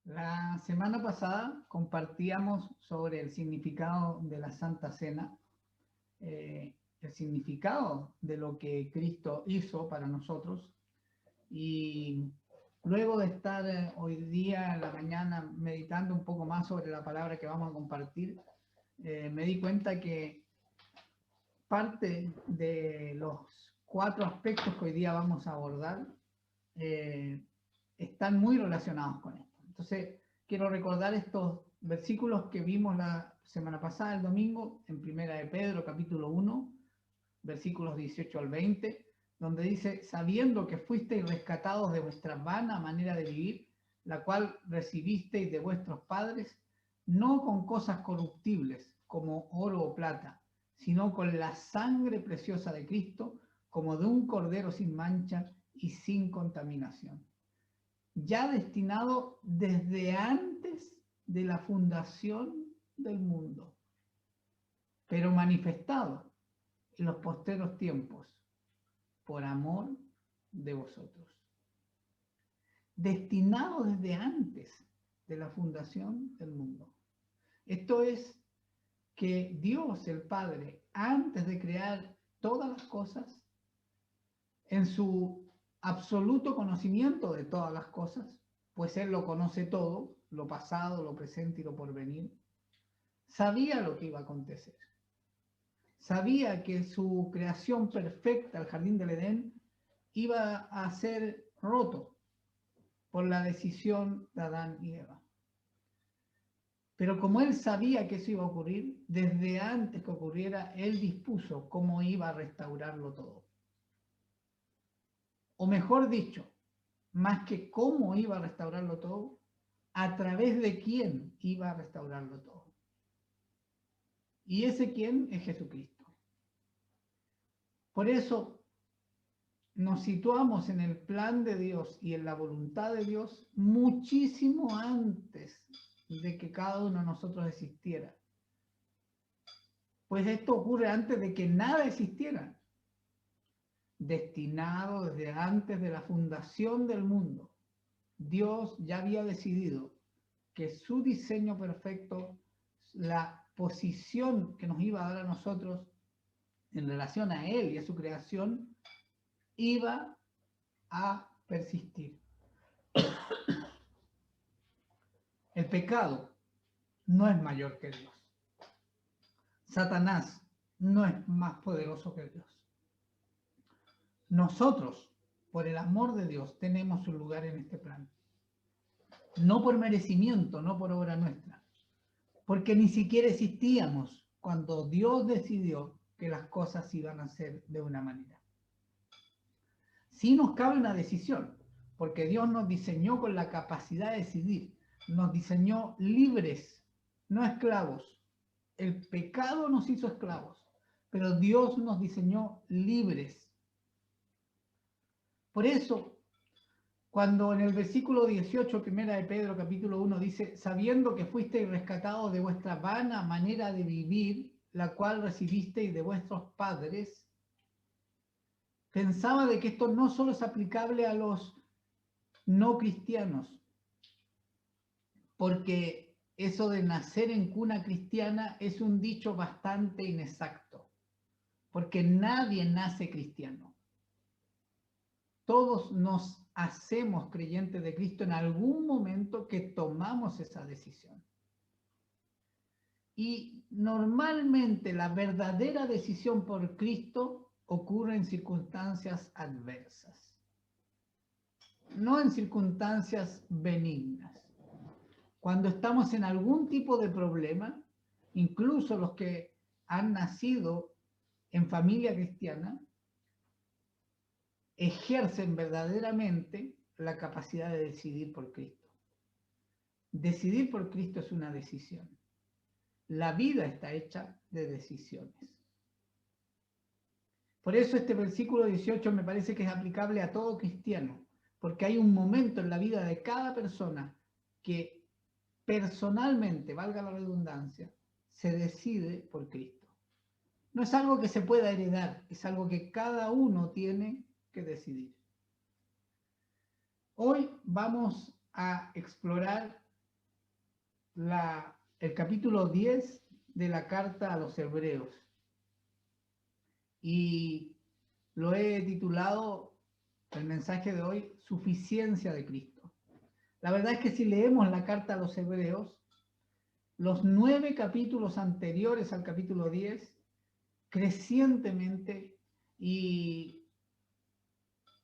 La semana pasada compartíamos sobre el significado de la Santa Cena, el significado de lo que Cristo hizo para nosotros. Y luego de estar hoy día en la mañana meditando un poco más sobre la palabra que vamos a compartir, me di cuenta que parte de los 4 aspectos que hoy día vamos a abordar eh, están muy relacionados con esto. Entonces, quiero recordar estos versículos que vimos la semana pasada, el domingo, en Primera de Pedro, capítulo 1, versículos 18 al 20, donde dice, sabiendo que fuisteis rescatados de vuestra vana manera de vivir, la cual recibisteis de vuestros padres, no con cosas corruptibles, como oro o plata, sino con la sangre preciosa de Cristo, como de un cordero sin mancha y sin contaminación, ya destinado desde antes de la fundación del mundo, pero manifestado en los posteros tiempos por amor de vosotros. Destinado desde antes de la fundación del mundo. Esto es que Dios, el Padre, antes de crear todas las cosas, en su absoluto conocimiento de todas las cosas, pues Él lo conoce todo, lo pasado, lo presente y lo porvenir, sabía lo que iba a acontecer. Sabía que su creación perfecta, el jardín del Edén, iba a ser roto por la decisión de Adán y Eva. Pero como Él sabía que eso iba a ocurrir, desde antes que ocurriera, Él dispuso cómo iba a restaurarlo todo. O mejor dicho, más que cómo iba a restaurarlo todo, a través de quién iba a restaurarlo todo. Y ese quién es Jesucristo. Por eso nos situamos en el plan de Dios y en la voluntad de Dios muchísimo antes de que cada uno de nosotros existiera. Pues esto ocurre antes de que nada existiera. Destinado desde antes de la fundación del mundo. Dios ya había decidido que su diseño perfecto, la posición que nos iba a dar a nosotros en relación a Él y a su creación, iba a persistir. El pecado no es mayor que Dios. Satanás no es más poderoso que Dios. Nosotros, por el amor de Dios, tenemos un lugar en este plan. No por merecimiento, no por obra nuestra. Porque ni siquiera existíamos cuando Dios decidió que las cosas iban a ser de una manera. Sí nos cabe una decisión, porque Dios nos diseñó con la capacidad de decidir, nos diseñó libres, no esclavos. El pecado nos hizo esclavos, pero Dios nos diseñó libres. Por eso, cuando en el versículo 18, primera de Pedro, capítulo 1, dice, sabiendo que fuisteis rescatados de vuestra vana manera de vivir, la cual recibisteis de vuestros padres, pensaba de que esto no solo es aplicable a los no cristianos, porque eso de nacer en cuna cristiana es un dicho bastante inexacto, porque nadie nace cristiano. Todos nos hacemos creyentes de Cristo en algún momento que tomamos esa decisión. Y normalmente la verdadera decisión por Cristo ocurre en circunstancias adversas, no en circunstancias benignas. Cuando estamos en algún tipo de problema, incluso los que han nacido en familia cristiana, ejercen verdaderamente la capacidad de decidir por Cristo. Decidir por Cristo es una decisión. La vida está hecha de decisiones. Por eso este versículo 18 me parece que es aplicable a todo cristiano, porque hay un momento en la vida de cada persona que personalmente, valga la redundancia, se decide por Cristo. No es algo que se pueda heredar, es algo que cada uno tiene que decidir. Hoy vamos a explorar el capítulo 10 de la carta a los Hebreos y lo he titulado el mensaje de hoy, Suficiencia de Cristo. La verdad es que si leemos la carta a los Hebreos, los 9 capítulos anteriores al capítulo 10, crecientemente y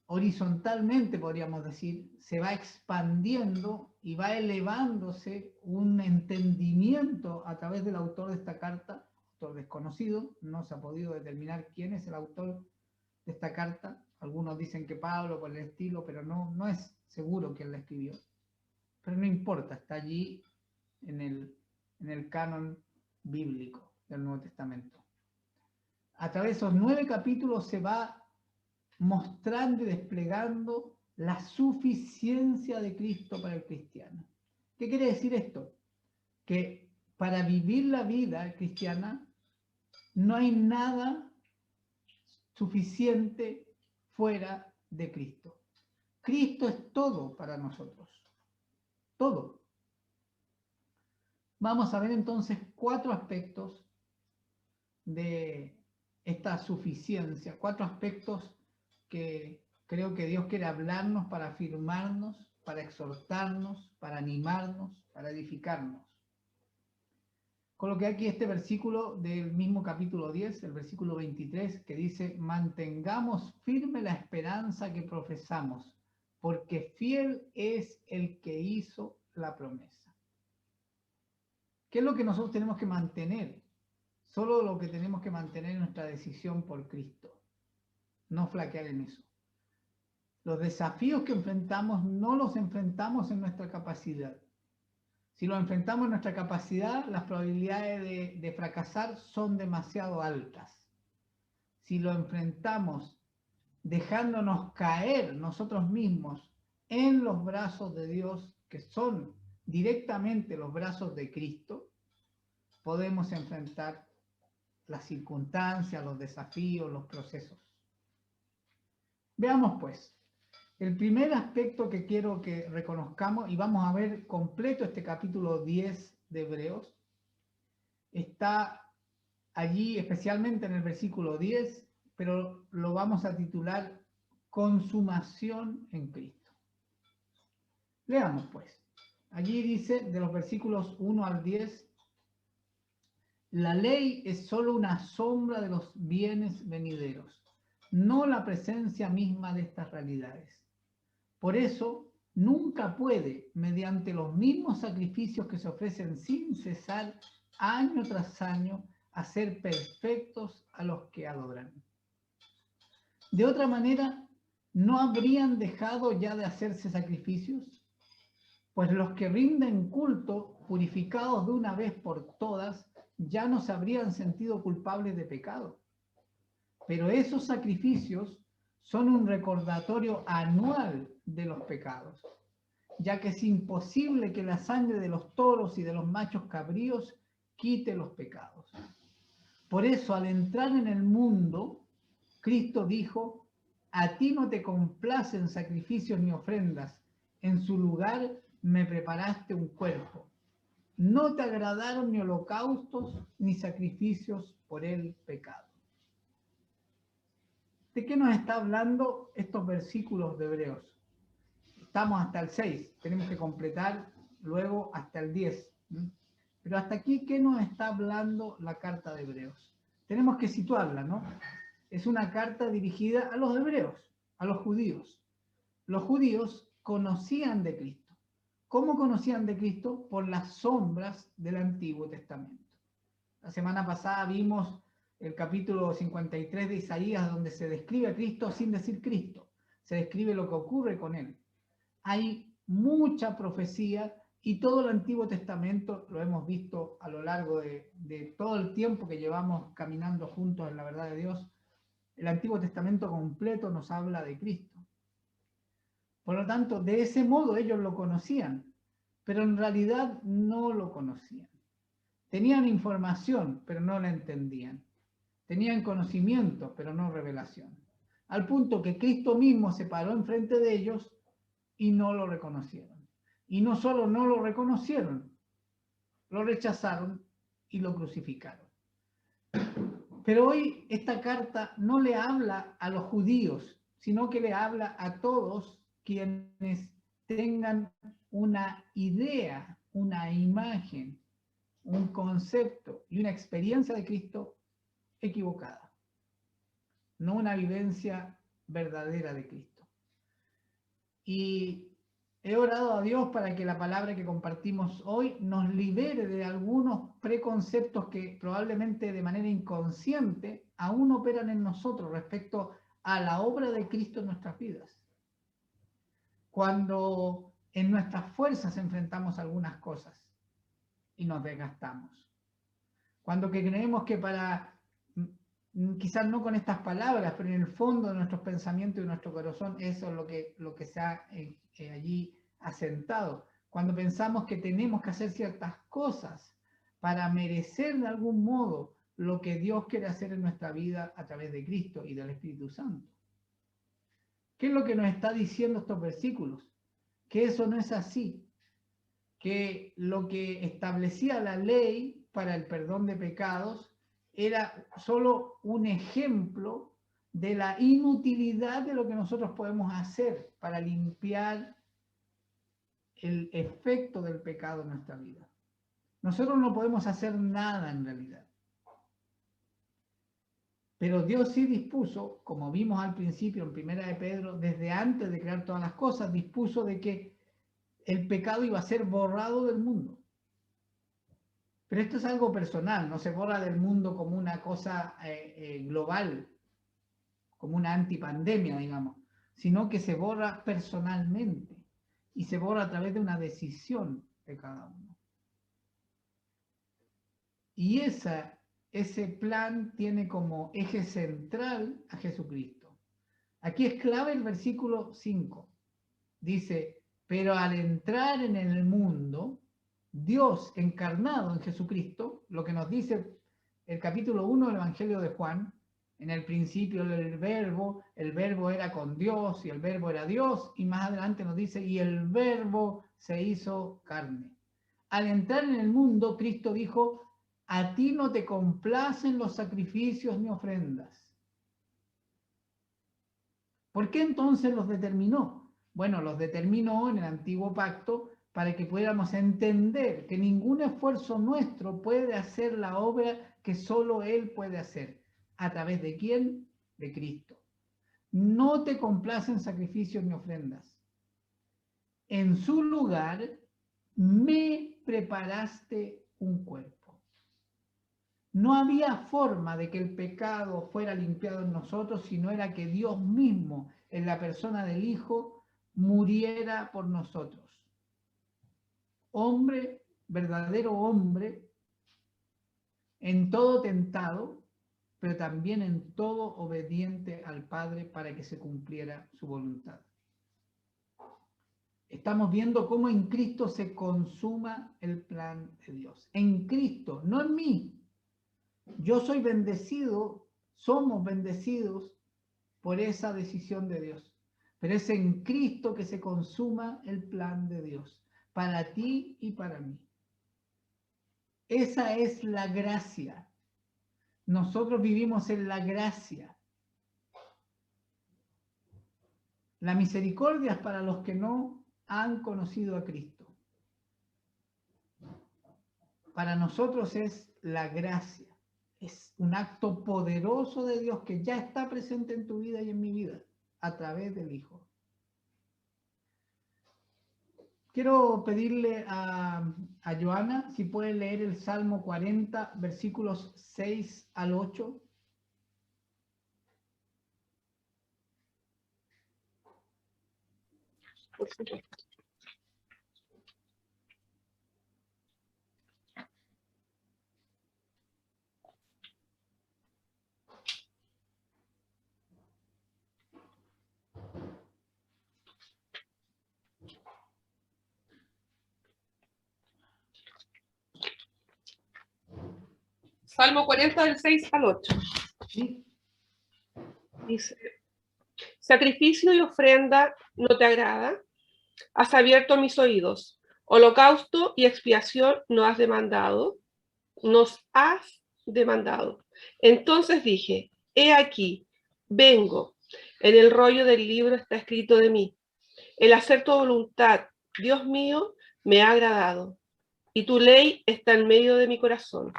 horizontalmente, podríamos decir, se va expandiendo y va elevándose un entendimiento a través del autor de esta carta, autor desconocido, no se ha podido determinar quién es el autor de esta carta. Algunos dicen que Pablo por el estilo, pero no es seguro quién la escribió. Pero no importa, está allí en el canon bíblico del Nuevo Testamento. A través de esos 9 capítulos se va mostrando y desplegando la suficiencia de Cristo para el cristiano. ¿Qué quiere decir esto? Que para vivir la vida cristiana no hay nada suficiente fuera de Cristo. Cristo es todo para nosotros. Todo. Vamos a ver entonces 4 aspectos de esta suficiencia, 4 aspectos que creo que Dios quiere hablarnos para afirmarnos, para exhortarnos, para animarnos, para edificarnos. Coloqué aquí este versículo del mismo capítulo 10, el versículo 23, que dice: mantengamos firme la esperanza que profesamos, porque fiel es el que hizo la promesa. ¿Qué es lo que nosotros tenemos que mantener? Solo lo que tenemos que mantener es nuestra decisión por Cristo. No flaquear en eso. Los desafíos que enfrentamos no los enfrentamos en nuestra capacidad. Si los enfrentamos en nuestra capacidad, las probabilidades de fracasar son demasiado altas. Si lo enfrentamos dejándonos caer nosotros mismos en los brazos de Dios, que son directamente los brazos de Cristo, podemos enfrentar las circunstancias, los desafíos, los procesos. Veamos pues, el primer aspecto que quiero que reconozcamos, y vamos a ver completo este capítulo 10 de Hebreos, está allí especialmente en el versículo 10, pero lo vamos a titular Consumación en Cristo. Leamos pues, allí dice de los versículos 1 al 10, la ley es solo una sombra de los bienes venideros, no la presencia misma de estas realidades. Por eso, nunca puede, mediante los mismos sacrificios que se ofrecen sin cesar, año tras año, hacer perfectos a los que adoran. De otra manera, ¿no habrían dejado ya de hacerse sacrificios? Pues los que rinden culto, purificados de una vez por todas, ya no se habrían sentido culpables de pecado. Pero esos sacrificios son un recordatorio anual de los pecados, ya que es imposible que la sangre de los toros y de los machos cabríos quite los pecados. Por eso, al entrar en el mundo, Cristo dijo: a ti no te complacen sacrificios ni ofrendas, en su lugar me preparaste un cuerpo. No te agradaron ni holocaustos ni sacrificios por el pecado. ¿De qué nos está hablando estos versículos de Hebreos? Estamos hasta el 6, tenemos que completar luego hasta el 10. Pero hasta aquí, ¿qué nos está hablando la carta de Hebreos? Tenemos que situarla, ¿no? Es una carta dirigida a los hebreos, a los judíos. Los judíos conocían de Cristo. ¿Cómo conocían de Cristo? Por las sombras del Antiguo Testamento. La semana pasada vimos el capítulo 53 de Isaías, donde se describe a Cristo sin decir Cristo. Se describe lo que ocurre con él. Hay mucha profecía y todo el Antiguo Testamento lo hemos visto a lo largo de todo el tiempo que llevamos caminando juntos en la verdad de Dios. El Antiguo Testamento completo nos habla de Cristo. Por lo tanto, de ese modo ellos lo conocían, pero en realidad no lo conocían. Tenían información, pero no la entendían. Tenían conocimiento, pero no revelación. Al punto que Cristo mismo se paró enfrente de ellos y no lo reconocieron. Y no solo no lo reconocieron, lo rechazaron y lo crucificaron. Pero hoy esta carta no le habla a los judíos, sino que le habla a todos quienes tengan una idea, una imagen, un concepto y una experiencia de Cristo equivocada, no una vivencia verdadera de Cristo. Y he orado a Dios para que la palabra que compartimos hoy nos libere de algunos preconceptos que probablemente de manera inconsciente aún operan en nosotros respecto a la obra de Cristo en nuestras vidas. Cuando en nuestras fuerzas enfrentamos algunas cosas y nos desgastamos. Cuando que creemos que quizás no con estas palabras, pero en el fondo de nuestros pensamientos y de nuestro corazón, eso es lo que se ha allí asentado. Cuando pensamos que tenemos que hacer ciertas cosas para merecer de algún modo lo que Dios quiere hacer en nuestra vida a través de Cristo y del Espíritu Santo. ¿Qué es lo que nos está diciendo estos versículos? Que eso no es así. Que lo que establecía la ley para el perdón de pecados era solo un ejemplo de la inutilidad de lo que nosotros podemos hacer para limpiar el efecto del pecado en nuestra vida. Nosotros no podemos hacer nada en realidad. Pero Dios sí dispuso, como vimos al principio en Primera de Pedro, desde antes de crear todas las cosas, dispuso de que el pecado iba a ser borrado del mundo. Pero esto es algo personal, no se borra del mundo como una cosa global, como una antipandemia, digamos, sino que se borra personalmente y se borra a través de una decisión de cada uno. Y ese plan tiene como eje central a Jesucristo. Aquí es clave el versículo 5. Dice, pero al entrar en el mundo, Dios encarnado en Jesucristo, lo que nos dice el capítulo 1 del Evangelio de Juan, en el principio el verbo era con Dios y el verbo era Dios, y más adelante nos dice, y el verbo se hizo carne. Al entrar en el mundo, Cristo dijo, a ti no te complacen los sacrificios ni ofrendas. ¿Por qué entonces los determinó? Bueno, los determinó en el antiguo pacto para que pudiéramos entender que ningún esfuerzo nuestro puede hacer la obra que solo Él puede hacer. ¿A través de quién? De Cristo. No te complacen sacrificios ni ofrendas. En su lugar, me preparaste un cuerpo. No había forma de que el pecado fuera limpiado en nosotros si no era que Dios mismo, en la persona del Hijo, muriera por nosotros. Hombre, verdadero hombre, en todo tentado, pero también en todo obediente al Padre para que se cumpliera su voluntad. Estamos viendo cómo en Cristo se consuma el plan de Dios. En Cristo, no en mí. Yo soy bendecido, somos bendecidos por esa decisión de Dios. Pero es en Cristo que se consuma el plan de Dios, para ti y para mí. Esa es la gracia. Nosotros vivimos en la gracia. La misericordia es para los que no han conocido a Cristo. Para nosotros es la gracia. Es un acto poderoso de Dios que ya está presente en tu vida y en mi vida, a través del Hijo. Quiero pedirle a Joana si puede leer el Salmo 40, versículos 6 al 8. Por supuesto. Salmo 40 del 6 al 8. ¿Sí? Dice, sacrificio y ofrenda no te agrada, has abierto mis oídos. Holocausto y expiación nos has demandado. Entonces dije, he aquí, vengo. En el rollo del libro está escrito de mí. El hacer tu voluntad, Dios mío, me ha agradado. Y tu ley está en medio de mi corazón.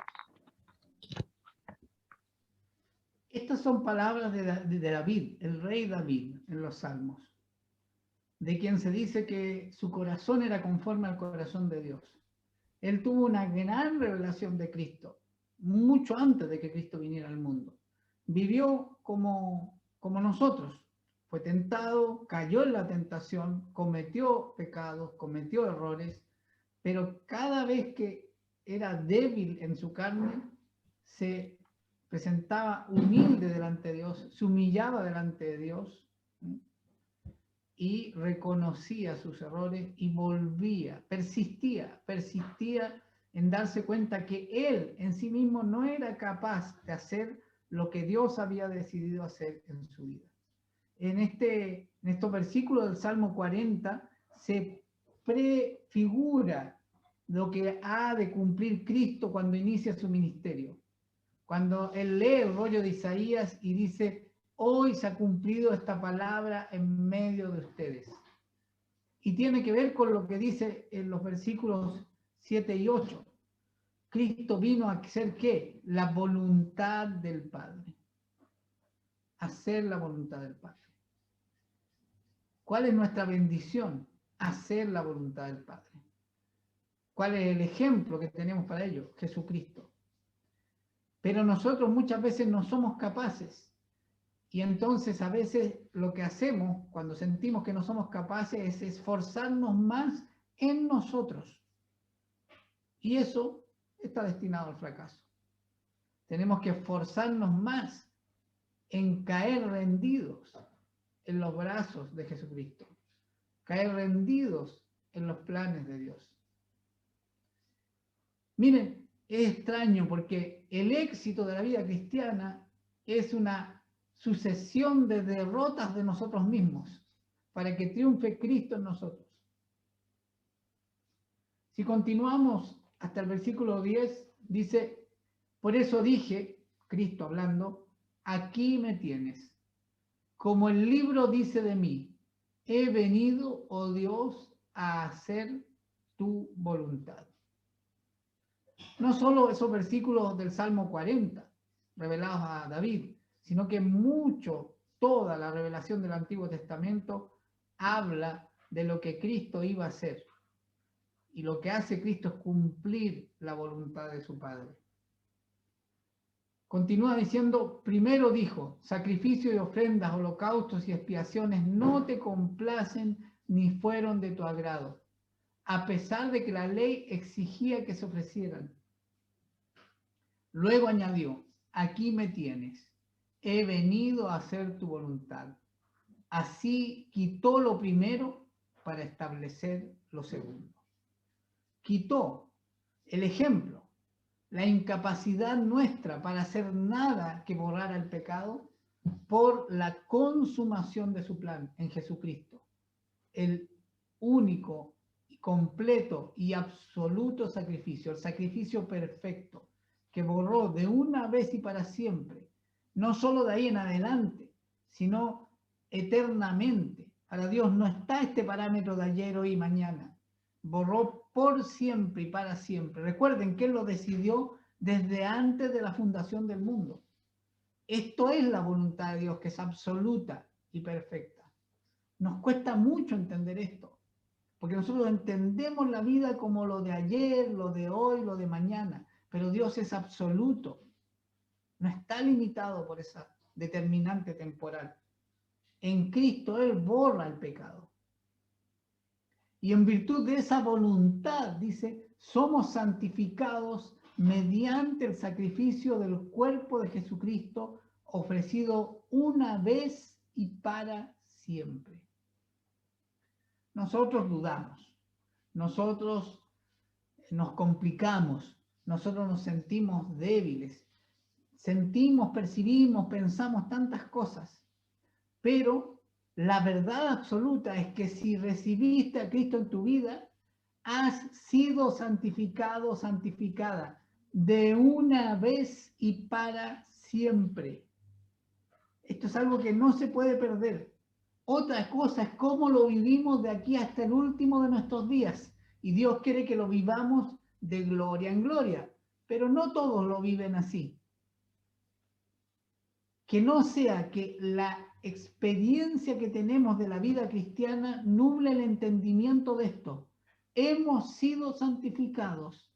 Estas son palabras de David, el rey David, en los Salmos, de quien se dice que su corazón era conforme al corazón de Dios. Él tuvo una gran revelación de Cristo, mucho antes de que Cristo viniera al mundo. Vivió como nosotros, fue tentado, cayó en la tentación, cometió pecados, cometió errores, pero cada vez que era débil en su carne, se presentaba humilde delante de Dios, se humillaba delante de Dios y reconocía sus errores y volvía, persistía en darse cuenta que él en sí mismo no era capaz de hacer lo que Dios había decidido hacer en su vida. En estos versículos del Salmo 40 se prefigura lo que ha de cumplir Cristo cuando inicia su ministerio. Cuando él lee el rollo de Isaías y dice, hoy se ha cumplido esta palabra en medio de ustedes. Y tiene que ver con lo que dice en los versículos 7 y 8. Cristo vino a hacer ¿qué? La voluntad del Padre. Hacer la voluntad del Padre. ¿Cuál es nuestra bendición? Hacer la voluntad del Padre. ¿Cuál es el ejemplo que tenemos para ello? Jesucristo. Pero nosotros muchas veces no somos capaces. Y entonces a veces lo que hacemos cuando sentimos que no somos capaces es esforzarnos más en nosotros. Y eso está destinado al fracaso. Tenemos que esforzarnos más en caer rendidos en los brazos de Jesucristo. Caer rendidos en los planes de Dios. Miren, es extraño porque el éxito de la vida cristiana es una sucesión de derrotas de nosotros mismos para que triunfe Cristo en nosotros. Si continuamos hasta el versículo 10, dice, por eso dije, Cristo hablando, aquí me tienes. Como el libro dice de mí, he venido, oh Dios, a hacer tu voluntad. No solo esos versículos del Salmo 40, revelados a David, sino que toda la revelación del Antiguo Testamento habla de lo que Cristo iba a hacer. Y lo que hace Cristo es cumplir la voluntad de su Padre. Continúa diciendo, primero dijo, sacrificio y ofrendas, holocaustos y expiaciones no te complacen ni fueron de tu agrado, a pesar de que la ley exigía que se ofrecieran. Luego añadió, aquí me tienes, he venido a hacer tu voluntad. Así quitó lo primero para establecer lo segundo. Quitó el ejemplo, la incapacidad nuestra para hacer nada que borrara el pecado por la consumación de su plan en Jesucristo, el único, completo y absoluto sacrificio, el sacrificio perfecto que borró de una vez y para siempre, no solo de ahí en adelante, sino eternamente. Para Dios no está este parámetro de ayer, hoy y mañana. Borró por siempre y para siempre. Recuerden que Él lo decidió desde antes de la fundación del mundo. Esto es la voluntad de Dios, que es absoluta y perfecta. Nos cuesta mucho entender esto, porque nosotros entendemos la vida como lo de ayer, lo de hoy, lo de mañana, pero Dios es absoluto. No está limitado por esa determinante temporal. En Cristo Él borra el pecado. Y en virtud de esa voluntad, dice, somos santificados mediante el sacrificio del cuerpo de Jesucristo ofrecido una vez y para siempre. Nosotros dudamos, nosotros nos complicamos, nosotros nos sentimos débiles, sentimos, percibimos, pensamos tantas cosas, pero la verdad absoluta es que si recibiste a Cristo en tu vida, has sido santificado, santificada, de una vez y para siempre. Esto es algo que no se puede perder. Otra cosa es cómo lo vivimos de aquí hasta el último de nuestros días. Y Dios quiere que lo vivamos de gloria en gloria. Pero no todos lo viven así. Que no sea que la experiencia que tenemos de la vida cristiana nuble el entendimiento de esto. Hemos sido santificados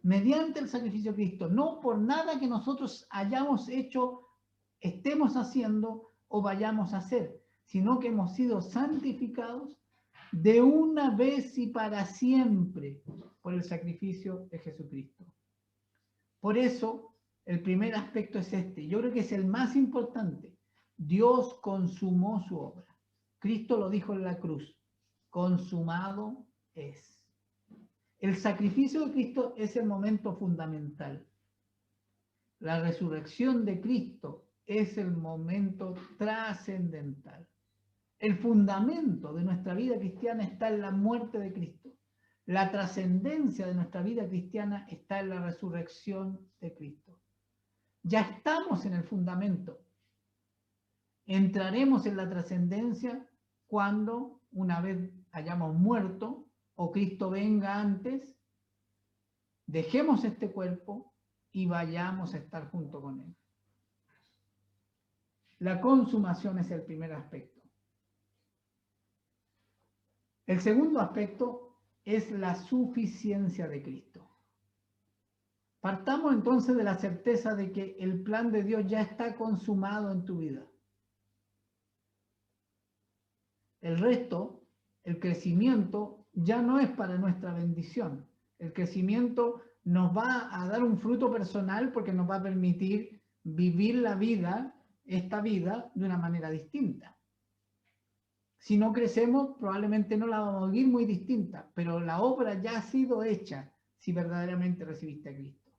mediante el sacrificio de Cristo, no por nada que nosotros hayamos hecho, estemos haciendo o vayamos a hacer, sino que hemos sido santificados de una vez y para siempre por el sacrificio de Jesucristo. Por eso, el primer aspecto es este. Yo creo que es el más importante. Dios consumó su obra. Cristo lo dijo en la cruz. Consumado es. El sacrificio de Cristo es el momento fundamental. La resurrección de Cristo es el momento trascendental. El fundamento de nuestra vida cristiana está en la muerte de Cristo. La trascendencia de nuestra vida cristiana está en la resurrección de Cristo. Ya estamos en el fundamento. Entraremos en la trascendencia cuando, una vez hayamos muerto, o Cristo venga antes, dejemos este cuerpo y vayamos a estar junto con Él. La consumación es el primer aspecto. El segundo aspecto es la suficiencia de Cristo. Partamos entonces de la certeza de que el plan de Dios ya está consumado en tu vida. El resto, el crecimiento, ya no es para nuestra bendición. El crecimiento nos va a dar un fruto personal porque nos va a permitir vivir la vida, esta vida, de una manera distinta. Si no crecemos, probablemente no la vamos a vivir muy distinta, pero la obra ya ha sido hecha si verdaderamente recibiste a Cristo.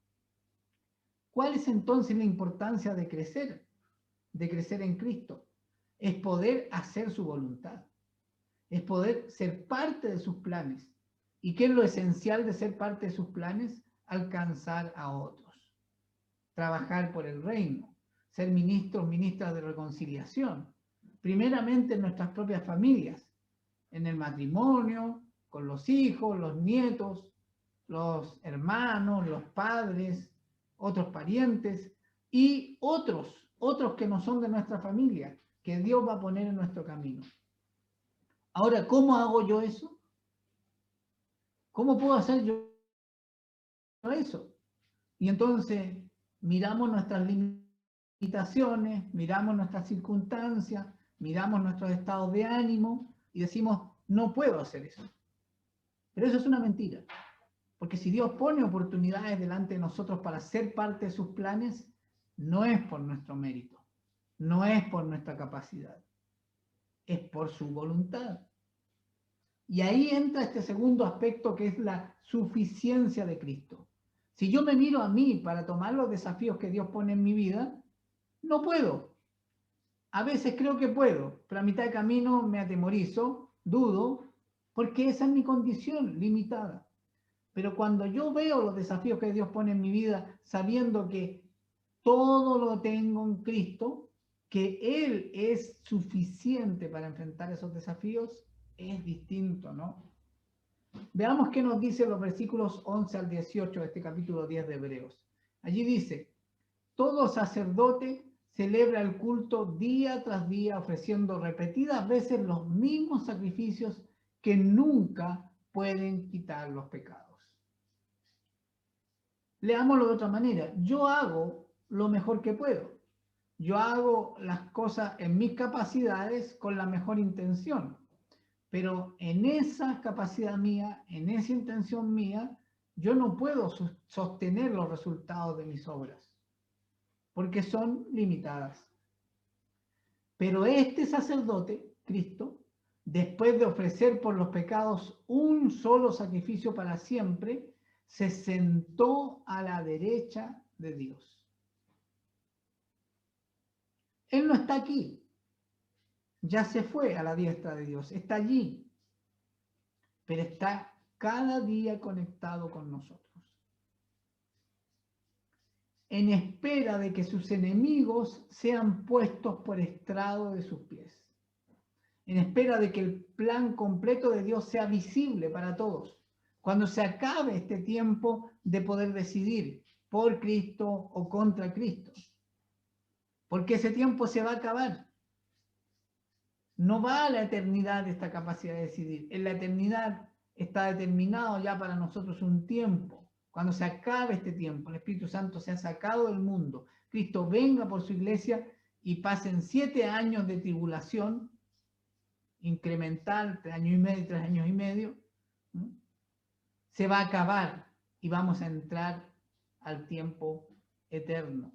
¿Cuál es entonces la importancia de crecer en Cristo? Es poder hacer su voluntad, es poder ser parte de sus planes. ¿Y qué es lo esencial de ser parte de sus planes? Alcanzar a otros, trabajar por el reino, ser ministros, ministras de reconciliación, primeramente en nuestras propias familias, en el matrimonio, con los hijos, los nietos, los hermanos, los padres, otros parientes y otros que no son de nuestra familia, que Dios va a poner en nuestro camino. Ahora, ¿cómo hago yo eso? ¿Cómo puedo hacer yo eso? Y entonces miramos nuestras limitaciones, miramos nuestras circunstancias, miramos nuestros estados de ánimo y decimos, no puedo hacer eso. Pero eso es una mentira. Porque si Dios pone oportunidades delante de nosotros para ser parte de sus planes, no es por nuestro mérito, no es por nuestra capacidad, es por su voluntad. Y ahí entra este segundo aspecto que es la suficiencia de Cristo. Si yo me miro a mí para tomar los desafíos que Dios pone en mi vida, no puedo. A veces creo que puedo, pero a mitad de camino me atemorizo, dudo, porque esa es mi condición limitada. Pero cuando yo veo los desafíos que Dios pone en mi vida, sabiendo que todo lo tengo en Cristo, que Él es suficiente para enfrentar esos desafíos, es distinto, ¿no? Veamos qué nos dice los versículos 11 al 18 de este capítulo 10 de Hebreos. Allí dice, todo sacerdote celebra el culto día tras día, ofreciendo repetidas veces los mismos sacrificios que nunca pueden quitar los pecados. Leámoslo de otra manera. Yo hago lo mejor que puedo. Yo hago las cosas en mis capacidades con la mejor intención. Pero en esa capacidad mía, en esa intención mía, yo no puedo sostener los resultados de mis obras, porque son limitadas. Pero este sacerdote, Cristo, después de ofrecer por los pecados un solo sacrificio para siempre, se sentó a la derecha de Dios. Él no está aquí, ya se fue a la diestra de Dios, está allí, pero está cada día conectado con nosotros, en espera de que sus enemigos sean puestos por estrado de sus pies, en espera de que el plan completo de Dios sea visible para todos, cuando se acabe este tiempo de poder decidir por Cristo o contra Cristo, porque ese tiempo se va a acabar. No va a la eternidad esta capacidad de decidir. En la eternidad está determinado ya para nosotros un tiempo. Cuando se acabe este tiempo, el Espíritu Santo se ha sacado del mundo, Cristo venga por su iglesia y pasen 7 años de tribulación incremental, 3 años y medio, 3 años y medio, ¿no? Se va a acabar y vamos a entrar al tiempo eterno.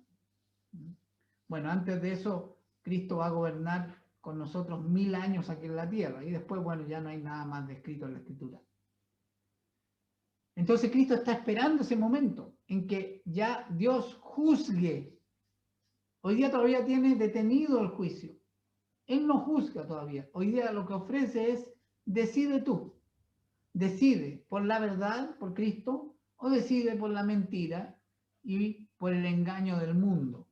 Bueno, antes de eso, Cristo va a gobernar con nosotros 1000 años aquí en la tierra y después, bueno, ya no hay nada más descrito en la Escritura. Entonces Cristo está esperando ese momento en que ya Dios juzgue. Hoy día todavía tiene detenido el juicio. Él no juzga todavía. Hoy día lo que ofrece es, decide tú. Decide por la verdad, por Cristo, o decide por la mentira y por el engaño del mundo,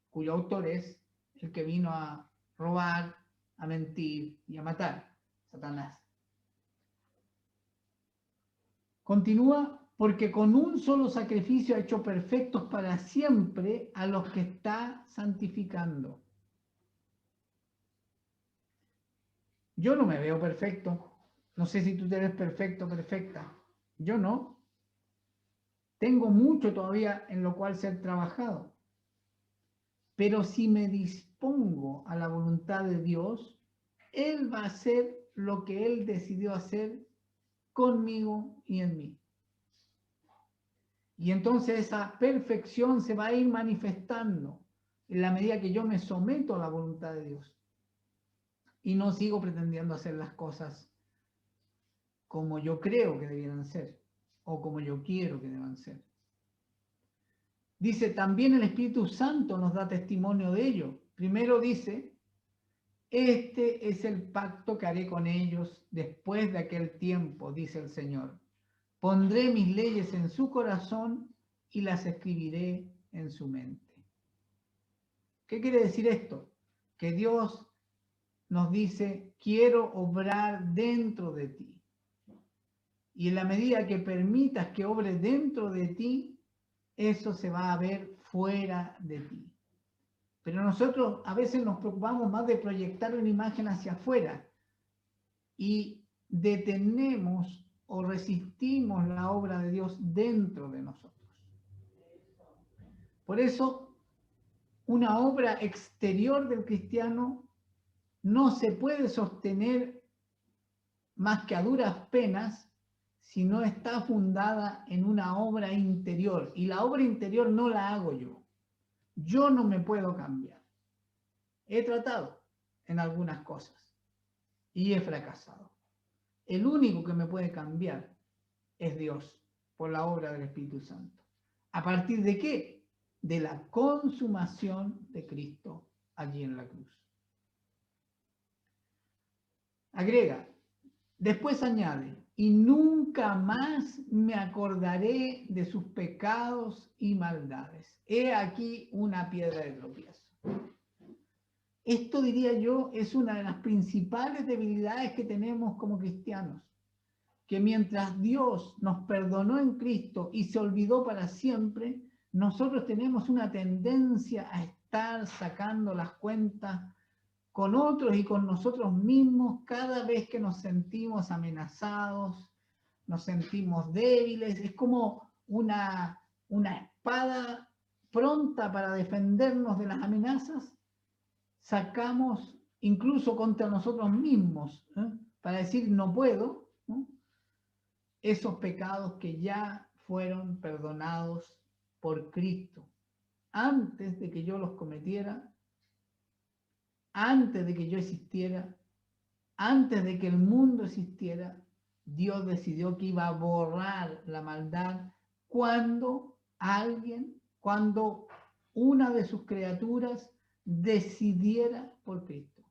cuyo autor es el que vino a robar, a mentir y a matar, Satanás. Continúa, porque con un solo sacrificio ha hecho perfectos para siempre a los que está santificando. Yo no me veo perfecto. No sé si tú te ves perfecto, perfecta. Yo no. Tengo mucho todavía en lo cual ser trabajado. Pero si me dispongo a la voluntad de Dios, Él va a hacer lo que Él decidió hacer conmigo y en mí. Y entonces esa perfección se va a ir manifestando en la medida que yo me someto a la voluntad de Dios. Y no sigo pretendiendo hacer las cosas como yo creo que debieran ser o como yo quiero que deban ser. Dice, también el Espíritu Santo nos da testimonio de ello. Primero dice, este es el pacto que haré con ellos después de aquel tiempo, dice el Señor. Pondré mis leyes en su corazón y las escribiré en su mente. ¿Qué quiere decir esto? Que Dios nos dice, quiero obrar dentro de ti. Y en la medida que permitas que obre dentro de ti, eso se va a ver fuera de ti. Pero nosotros a veces nos preocupamos más de proyectar una imagen hacia afuera y detenemos o resistimos la obra de Dios dentro de nosotros. Por eso, una obra exterior del cristiano no se puede sostener más que a duras penas si no está fundada en una obra interior. Y la obra interior no la hago yo. Yo no me puedo cambiar. He tratado en algunas cosas y he fracasado. El único que me puede cambiar es Dios por la obra del Espíritu Santo. ¿A partir de qué? De la consumación de Cristo allí en la cruz. Agrega, después añade, y nunca más me acordaré de sus pecados y maldades. He aquí una piedra de tropiezo. Esto, diría yo, es una de las principales debilidades que tenemos como cristianos, que mientras Dios nos perdonó en Cristo y se olvidó para siempre, nosotros tenemos una tendencia a estar sacando las cuentas con otros y con nosotros mismos cada vez que nos sentimos amenazados, nos sentimos débiles. Es como una espada pronta para defendernos de las amenazas. Sacamos incluso contra nosotros mismos, para decir no puedo, ¿no? Esos pecados que ya fueron perdonados por Cristo antes de que yo los cometiera, antes de que yo existiera, antes de que el mundo existiera. Dios decidió que iba a borrar la maldad cuando una de sus criaturas decidiera por Cristo.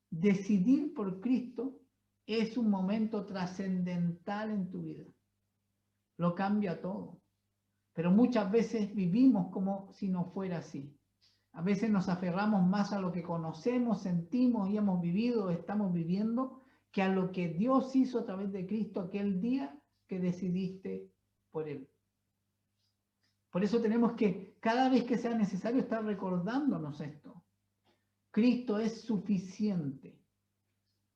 Decidir por Cristo es un momento trascendental en tu vida. Lo cambia todo. Pero muchas veces vivimos como si no fuera así. A veces nos aferramos más a lo que conocemos, sentimos y hemos vivido, estamos viviendo, que a lo que Dios hizo a través de Cristo aquel día que decidiste por Él. Por eso tenemos que, cada vez que sea necesario, estar recordándonos esto. Cristo es suficiente.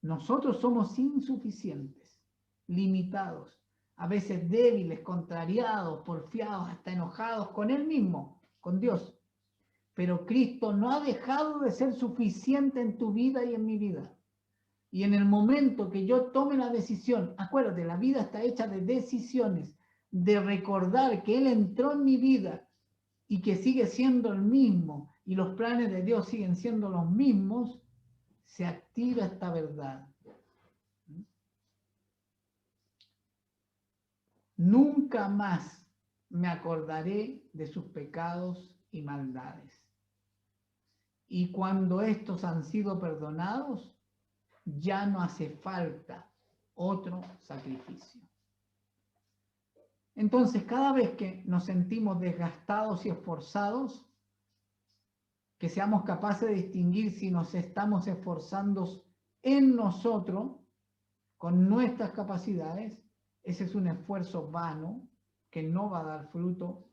Nosotros somos insuficientes, limitados, a veces débiles, contrariados, porfiados, hasta enojados con Él mismo, con Dios. Pero Cristo no ha dejado de ser suficiente en tu vida y en mi vida. Y en el momento que yo tome la decisión, acuérdate, la vida está hecha de decisiones, de recordar que Él entró en mi vida y que sigue siendo el mismo, y los planes de Dios siguen siendo los mismos, se activa esta verdad. Nunca más me acordaré de sus pecados y maldades. Y cuando estos han sido perdonados, ya no hace falta otro sacrificio. Entonces, cada vez que nos sentimos desgastados y esforzados, que seamos capaces de distinguir si nos estamos esforzando en nosotros, con nuestras capacidades, ese es un esfuerzo vano que no va a dar fruto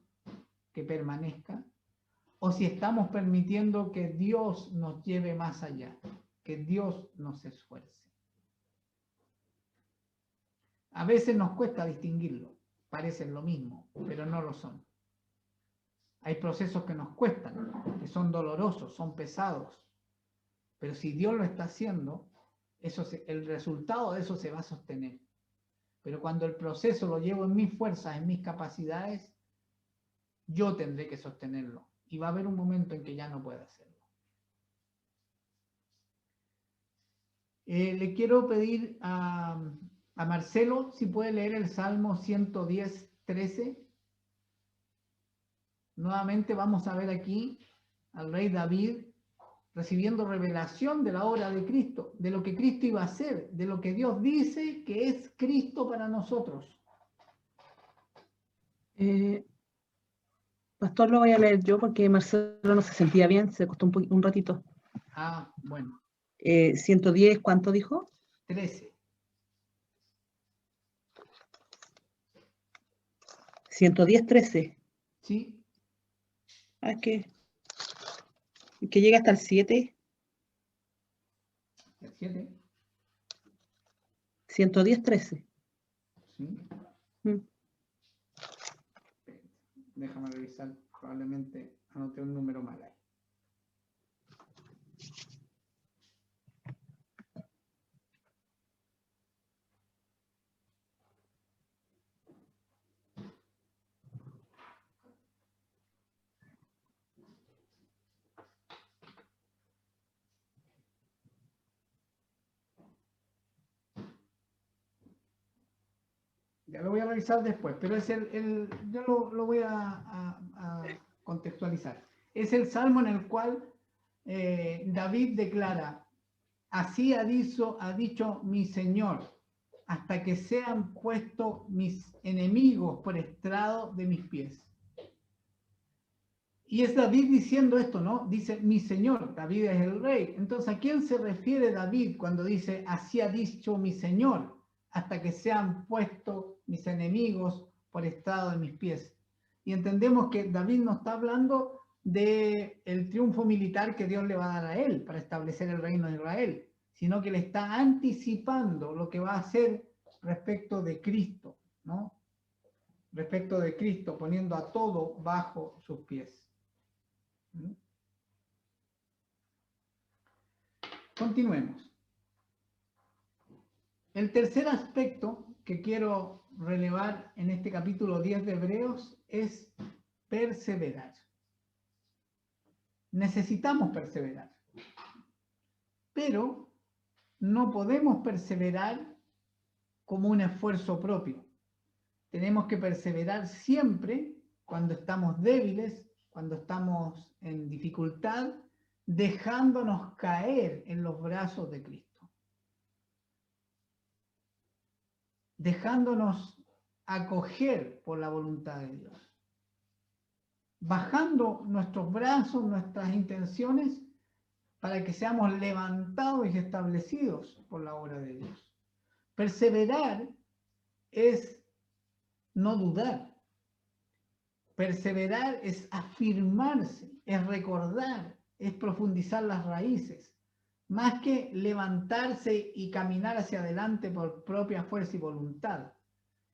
que permanezca, o si estamos permitiendo que Dios nos lleve más allá, que Dios nos esfuerce. A veces nos cuesta distinguirlo, parecen lo mismo, pero no lo son. Hay procesos que nos cuestan, que son dolorosos, son pesados, pero si Dios lo está haciendo, el resultado de eso se va a sostener. Pero cuando el proceso lo llevo en mis fuerzas, en mis capacidades, yo tendré que sostenerlo. Y va a haber un momento en que ya no pueda hacerlo. Le quiero pedir a Marcelo si puede leer el Salmo 110, 13. Nuevamente vamos a ver aquí al rey David recibiendo revelación de la obra de Cristo, de lo que Cristo iba a hacer, de lo que Dios dice que es Cristo para nosotros. Pastor, lo voy a leer yo porque Marcelo no se sentía bien, se costó un ratito. Ah, bueno. 110, ¿cuánto dijo? 13. 110, 13. ¿Sí? Ah, que llega hasta el 7. ¿El 7? 110, 13. Sí. Déjame revisar, probablemente anoté un número mal ahí. Ya lo voy a revisar después, pero es yo lo voy a contextualizar. Es el salmo en el cual David declara, así ha dicho mi Señor, hasta que sean puestos mis enemigos por estrado de mis pies. Y es David diciendo esto, ¿no? Dice, mi Señor, David es el rey. Entonces, ¿a quién se refiere David cuando dice, así ha dicho mi Señor, hasta que sean puestos mis enemigos por estrado de mis pies? Y entendemos que David no está hablando del triunfo militar que Dios le va a dar a él para establecer el reino de Israel, sino que le está anticipando lo que va a hacer respecto de Cristo, ¿no? Respecto de Cristo, poniendo a todo bajo sus pies. Continuemos. El tercer aspecto que quiero relevar en este capítulo 10 de Hebreos es perseverar. Necesitamos perseverar, pero no podemos perseverar como un esfuerzo propio. Tenemos que perseverar siempre cuando estamos débiles, cuando estamos en dificultad, dejándonos caer en los brazos de Cristo. dejándonos acoger por la voluntad de Dios, bajando nuestros brazos, nuestras intenciones, para que seamos levantados y establecidos por la obra de Dios. Perseverar es no dudar. Perseverar es afirmarse, es recordar, es profundizar las raíces, más que levantarse y caminar hacia adelante por propia fuerza y voluntad.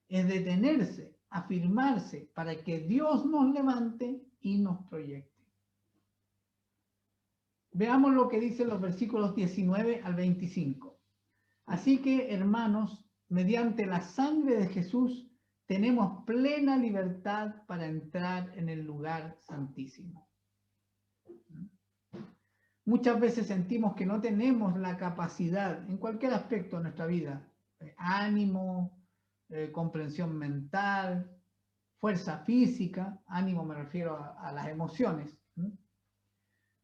Es detenerse, afirmarse para que Dios nos levante y nos proyecte. Veamos lo que dicen los versículos 19 al 25. Así que, hermanos, mediante la sangre de Jesús, tenemos plena libertad para entrar en el lugar santísimo. Muchas veces sentimos que no tenemos la capacidad, en cualquier aspecto de nuestra vida, ánimo, comprensión mental, fuerza física, ánimo me refiero a las emociones.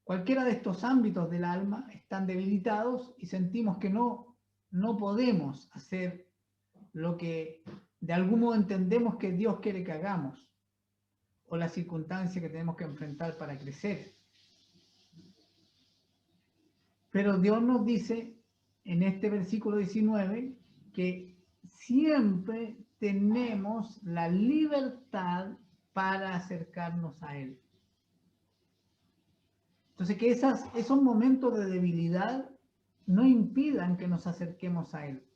Cualquiera de estos ámbitos del alma están debilitados y sentimos que no podemos hacer lo que de algún modo entendemos que Dios quiere que hagamos, o la circunstancia que tenemos que enfrentar para crecer. Pero Dios nos dice en este versículo 19 que siempre tenemos la libertad para acercarnos a Él. Entonces, que esos momentos de debilidad no impidan que nos acerquemos a Él.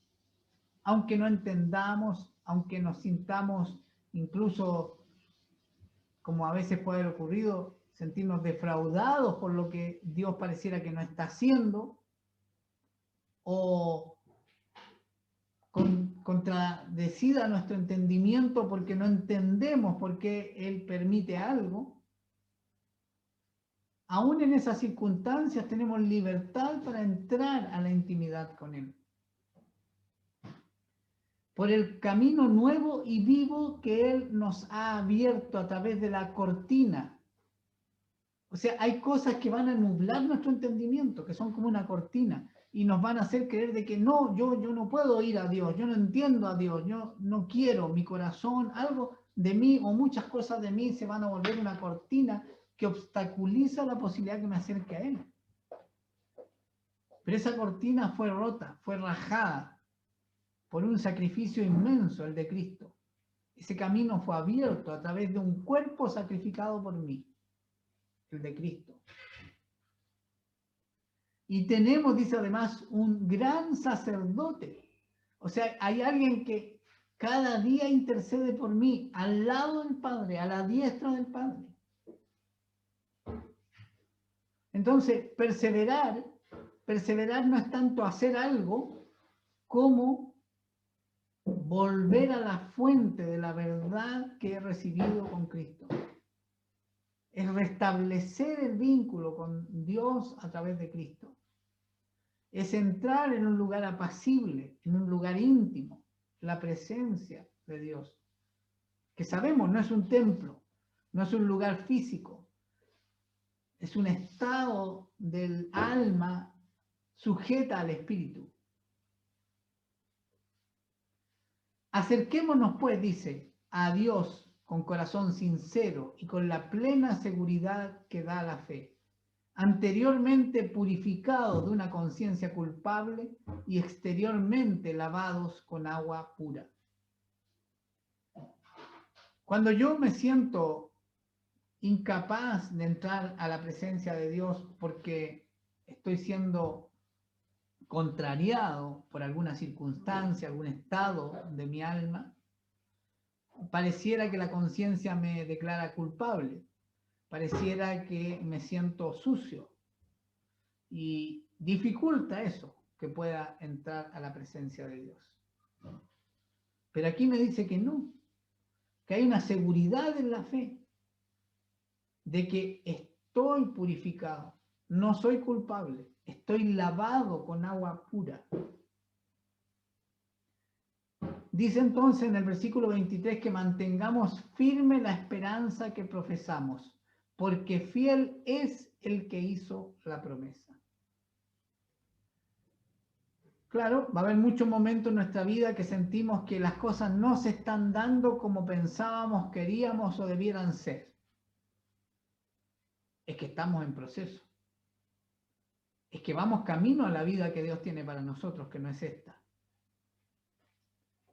Aunque no entendamos, aunque nos sintamos incluso, como a veces puede haber ocurrido, sentirnos defraudados por lo que Dios pareciera que no está haciendo, o contradecida nuestro entendimiento porque no entendemos por qué Él permite algo. Aún en esas circunstancias tenemos libertad para entrar a la intimidad con Él, por el camino nuevo y vivo que Él nos ha abierto a través de la cortina. O sea, hay cosas que van a nublar nuestro entendimiento, que son como una cortina, y nos van a hacer creer de que no, yo no puedo ir a Dios, yo no entiendo a Dios, yo no quiero, mi corazón, algo de mí o muchas cosas de mí se van a volver una cortina que obstaculiza la posibilidad que me acerque a Él. Pero esa cortina fue rota, fue rajada por un sacrificio inmenso, el de Cristo. Ese camino fue abierto a través de un cuerpo sacrificado por mí, el de Cristo. Y tenemos, dice además, un gran sacerdote. O sea, hay alguien que cada día intercede por mí, al lado del Padre, a la diestra del Padre. Entonces, perseverar no es tanto hacer algo como volver a la fuente de la verdad que he recibido con Cristo. Es restablecer el vínculo con Dios a través de Cristo. Es entrar en un lugar apacible, en un lugar íntimo, la presencia de Dios. Que sabemos, no es un templo, no es un lugar físico, es un estado del alma sujeta al espíritu. Acerquémonos, pues, dice, a Dios con corazón sincero y con la plena seguridad que da la fe, anteriormente purificados de una conciencia culpable y exteriormente lavados con agua pura. Cuando yo me siento incapaz de entrar a la presencia de Dios porque estoy siendo contrariado por alguna circunstancia, algún estado de mi alma, pareciera que la conciencia me declara culpable, pareciera que me siento sucio y dificulta eso, que pueda entrar a la presencia de Dios. Pero aquí me dice que no, que hay una seguridad en la fe de que estoy purificado, no soy culpable, estoy lavado con agua pura. Dice entonces en el versículo 23 que mantengamos firme la esperanza que profesamos, porque fiel es el que hizo la promesa. Claro, va a haber muchos momentos en nuestra vida que sentimos que las cosas no se están dando como pensábamos, queríamos o debieran ser. Es que estamos en proceso. Es que vamos camino a la vida que Dios tiene para nosotros, que no es esta.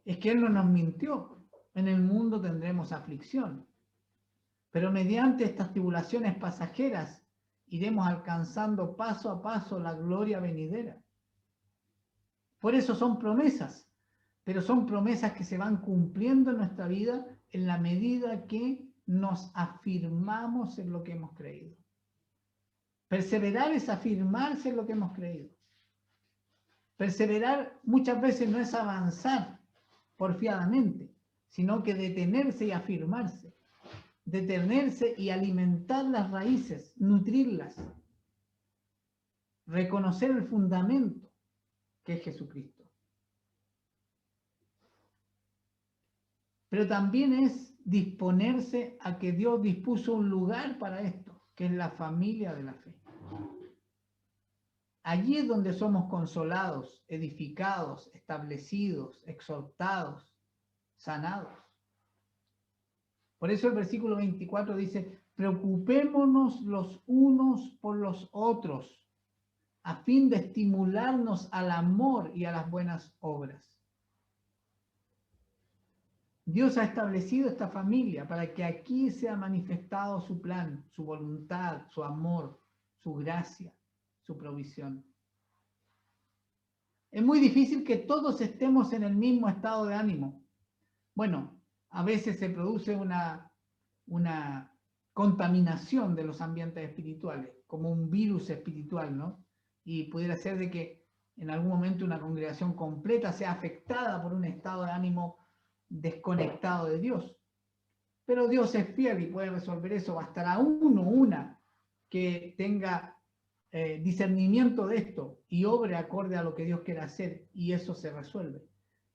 Es que Él no nos mintió. En el mundo tendremos aflicción. Pero mediante estas tribulaciones pasajeras iremos alcanzando paso a paso la gloria venidera. Por eso son promesas, pero son promesas que se van cumpliendo en nuestra vida en la medida que nos afirmamos en lo que hemos creído. Perseverar es afirmarse en lo que hemos creído. Perseverar muchas veces no es avanzar porfiadamente, sino que detenerse y afirmarse. Detenerse y alimentar las raíces, nutrirlas. Reconocer el fundamento que es Jesucristo. Pero también es disponerse a que Dios dispuso un lugar para esto, que es la familia de la fe. Allí es donde somos consolados, edificados, establecidos, exhortados, sanados. Por eso el versículo 24 dice, preocupémonos los unos por los otros, a fin de estimularnos al amor y a las buenas obras. Dios ha establecido esta familia para que aquí sea manifestado su plan, su voluntad, su amor, su gracia, su provisión. Es muy difícil que todos estemos en el mismo estado de ánimo. Bueno, a veces se produce una contaminación de los ambientes espirituales, como un virus espiritual, ¿no? Y pudiera ser de que en algún momento una congregación completa sea afectada por un estado de ánimo desconectado de Dios. Pero Dios es fiel y puede resolver eso. Bastará uno, una, que tenga discernimiento de esto y obre acorde a lo que Dios quiere hacer, y eso se resuelve.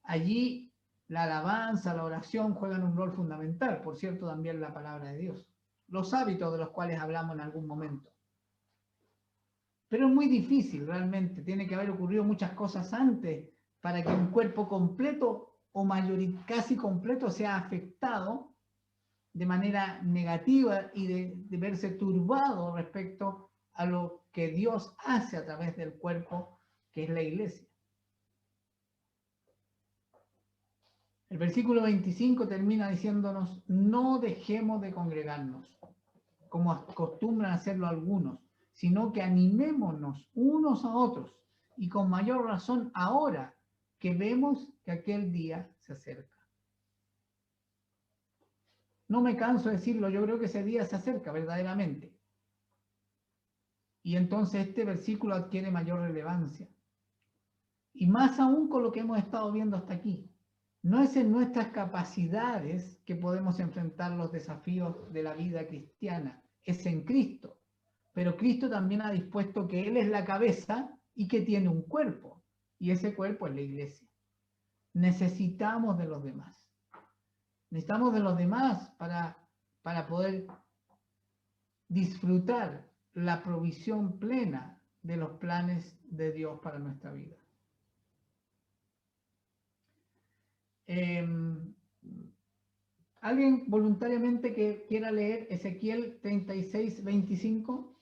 Allí la alabanza, la oración juegan un rol fundamental, por cierto, también la palabra de Dios. Los hábitos de los cuales hablamos en algún momento. Pero es muy difícil realmente, tiene que haber ocurrido muchas cosas antes para que un cuerpo completo o casi completo sea afectado de manera negativa y de verse turbado respecto a lo que Dios hace a través del cuerpo que es la iglesia. El versículo 25 termina diciéndonos, no dejemos de congregarnos, como acostumbran hacerlo algunos, sino que animémonos unos a otros, y con mayor razón ahora que vemos que aquel día se acerca. No me canso de decirlo, yo creo que ese día se acerca verdaderamente. Y entonces este versículo adquiere mayor relevancia. Y más aún con lo que hemos estado viendo hasta aquí. No es en nuestras capacidades que podemos enfrentar los desafíos de la vida cristiana, es en Cristo. Pero Cristo también ha dispuesto que Él es la cabeza y que tiene un cuerpo. Y ese cuerpo es la iglesia. Necesitamos de los demás. Necesitamos de los demás para poder disfrutar la provisión plena de los planes de Dios para nuestra vida. ¿Alguien voluntariamente que quiera leer Ezequiel 36, 25?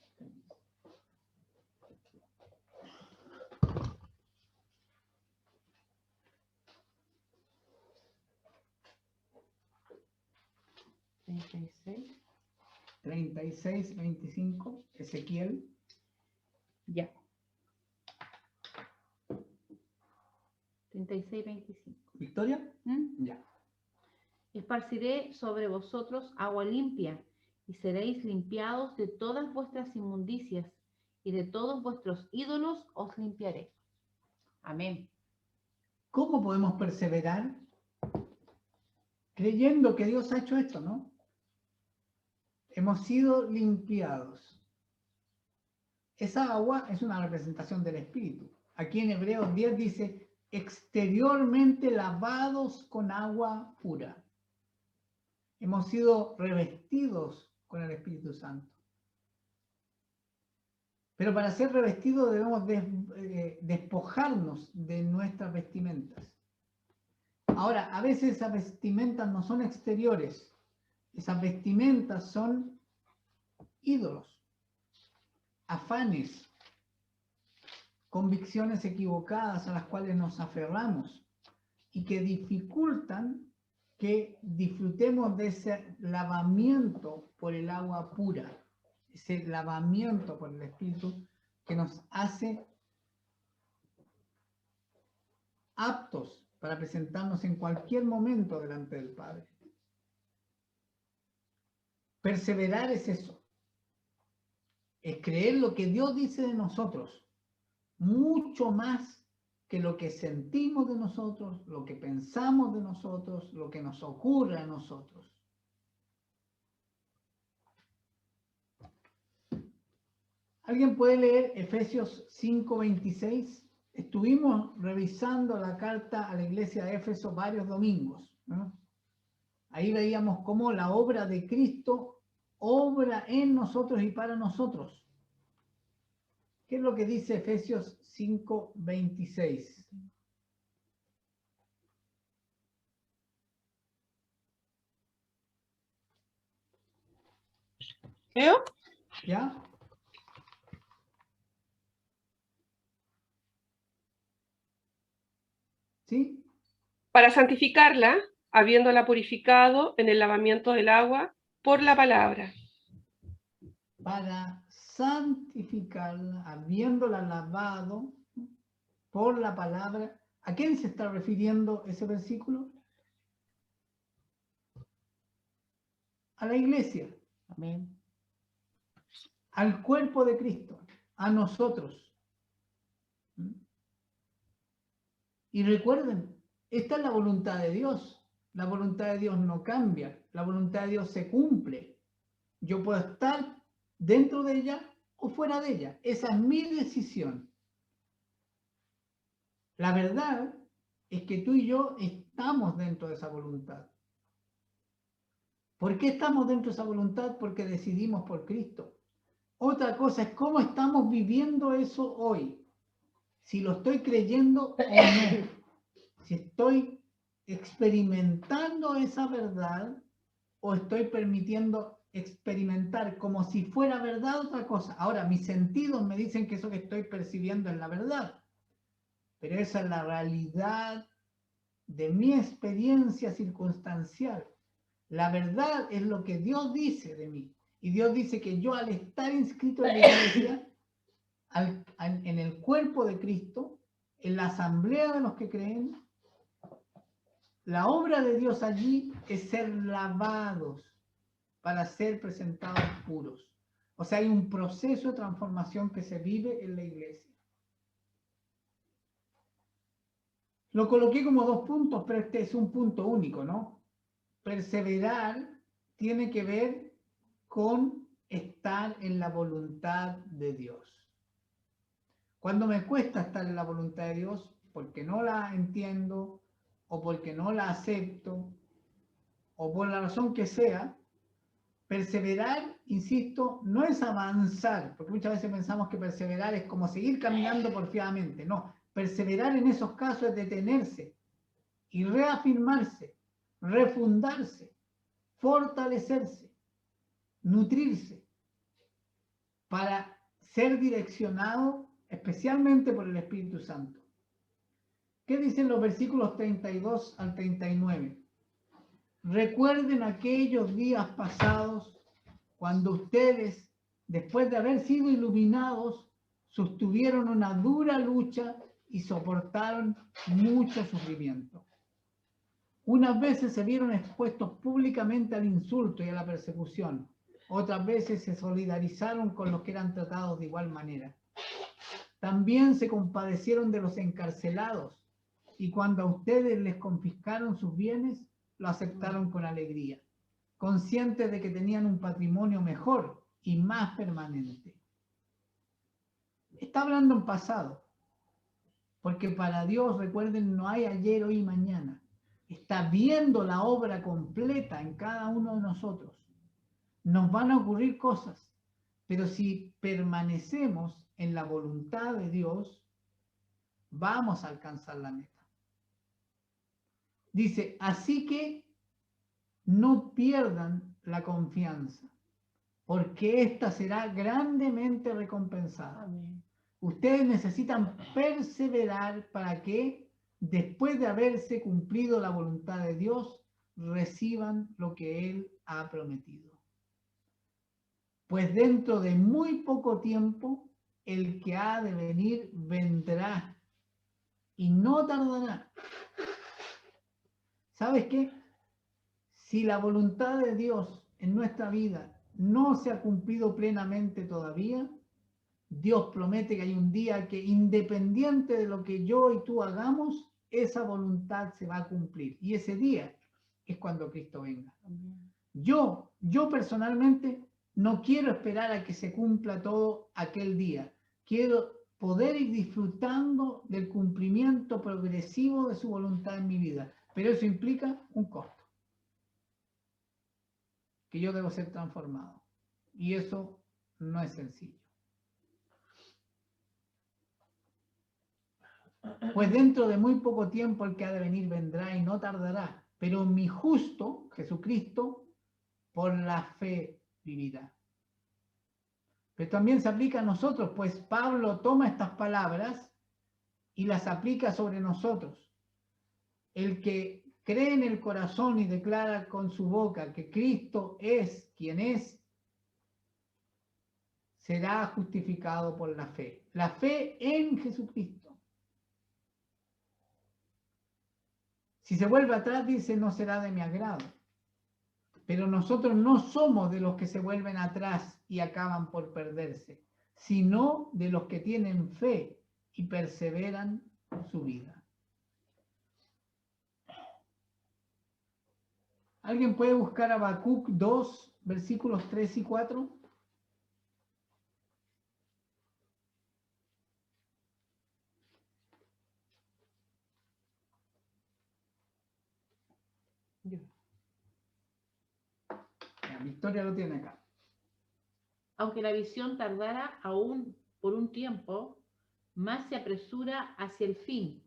¿36? 36, 25, Ezequiel. Ya. 36, 25. ¿Victoria? Ya. Esparciré sobre vosotros agua limpia, y seréis limpiados de todas vuestras inmundicias, y de todos vuestros ídolos os limpiaré. Amén. ¿Cómo podemos perseverar? Creyendo que Dios ha hecho esto, ¿no? Hemos sido limpiados. Esa agua es una representación del Espíritu. Aquí en Hebreos 10 dice, exteriormente lavados con agua pura. Hemos sido revestidos con el Espíritu Santo. Pero para ser revestidos debemos despojarnos de nuestras vestimentas. Ahora, a veces esas vestimentas no son exteriores. Esas vestimentas son ídolos, afanes, convicciones equivocadas a las cuales nos aferramos y que dificultan que disfrutemos de ese lavamiento por el agua pura, ese lavamiento por el Espíritu que nos hace aptos para presentarnos en cualquier momento delante del Padre. Perseverar es eso, es creer lo que Dios dice de nosotros, mucho más que lo que sentimos de nosotros, lo que pensamos de nosotros, lo que nos ocurre a nosotros. ¿Alguien puede leer Efesios 5:26? Estuvimos revisando la carta a la iglesia de Éfeso varios domingos, ¿no? Ahí veíamos cómo la obra de Cristo obra en nosotros y para nosotros. ¿Qué es lo que dice Efesios 5:26? ¿Leo? ¿Ya? ¿Sí? Para santificarla, habiéndola purificado en el lavamiento del agua por la palabra. Para santificarla, habiéndola lavado por la palabra. ¿A quién se está refiriendo ese versículo? A la iglesia. Amén. Al cuerpo de Cristo, a nosotros. Y recuerden, esta es la voluntad de Dios. La voluntad de Dios no cambia, la voluntad de Dios se cumple. Yo puedo estar dentro de ella o fuera de ella. Esa es mi decisión. La verdad es que tú y yo estamos dentro de esa voluntad. ¿Por qué estamos dentro de esa voluntad? Porque decidimos por Cristo. Otra cosa es cómo estamos viviendo eso hoy. Si lo estoy creyendo o no. Si estoy experimentando esa verdad o estoy permitiendo experimentar como si fuera verdad otra cosa. Ahora, mis sentidos me dicen que eso que estoy percibiendo es la verdad. Pero esa es la realidad de mi experiencia circunstancial. La verdad es lo que Dios dice de mí. Y Dios dice que yo al estar inscrito en la iglesia, en el cuerpo de Cristo, en la asamblea de los que creen, la obra de Dios allí es ser lavados para ser presentados puros. O sea, hay un proceso de transformación que se vive en la iglesia. Lo coloqué como 2 puntos, pero este es un punto único, ¿no? Perseverar tiene que ver con estar en la voluntad de Dios. Cuando me cuesta estar en la voluntad de Dios, porque no la entiendo, o porque no la acepto, o por la razón que sea, perseverar, insisto, no es avanzar, porque muchas veces pensamos que perseverar es como seguir caminando porfiadamente. No, perseverar en esos casos es detenerse y reafirmarse, refundarse, fortalecerse, nutrirse, para ser direccionado especialmente por el Espíritu Santo. ¿Qué dicen los versículos 32 al 39? Recuerden aquellos días pasados cuando ustedes, después de haber sido iluminados, sostuvieron una dura lucha y soportaron mucho sufrimiento. Unas veces se vieron expuestos públicamente al insulto y a la persecución. Otras veces se solidarizaron con los que eran tratados de igual manera. También se compadecieron de los encarcelados y cuando a ustedes les confiscaron sus bienes, lo aceptaron con alegría, conscientes de que tenían un patrimonio mejor y más permanente. Está hablando en pasado, porque para Dios, recuerden, no hay ayer, hoy y mañana. Está viendo la obra completa en cada uno de nosotros. Nos van a ocurrir cosas, pero si permanecemos en la voluntad de Dios, vamos a alcanzar la meta. Dice, así que no pierdan la confianza, porque ésta será grandemente recompensada. Amén. Ustedes necesitan perseverar para que, después de haberse cumplido la voluntad de Dios, reciban lo que Él ha prometido. Pues dentro de muy poco tiempo, el que ha de venir vendrá y no tardará. ¿Sabes qué? Si la voluntad de Dios en nuestra vida no se ha cumplido plenamente todavía, Dios promete que hay un día que, independiente de lo que yo y tú hagamos, esa voluntad se va a cumplir. Y ese día es cuando Cristo venga. Amén. Yo personalmente no quiero esperar a que se cumpla todo aquel día. Quiero poder ir disfrutando del cumplimiento progresivo de su voluntad en mi vida. Pero eso implica un costo. Que yo debo ser transformado. Y eso no es sencillo. Pues dentro de muy poco tiempo el que ha de venir vendrá y no tardará. Pero mi justo, Jesucristo, por la fe vivirá. Pero también se aplica a nosotros, pues Pablo toma estas palabras y las aplica sobre nosotros. El que cree en el corazón y declara con su boca que Cristo es quien es, será justificado por la fe. La fe en Jesucristo. Si se vuelve atrás, dice, no será de mi agrado. Pero nosotros no somos de los que se vuelven atrás y acaban por perderse, sino de los que tienen fe y perseveran su vida. ¿Alguien puede buscar Habacuc 2, versículos 3 y 4? Victoria lo tiene acá. Aunque la visión tardara aún por un tiempo, más se apresura hacia el fin,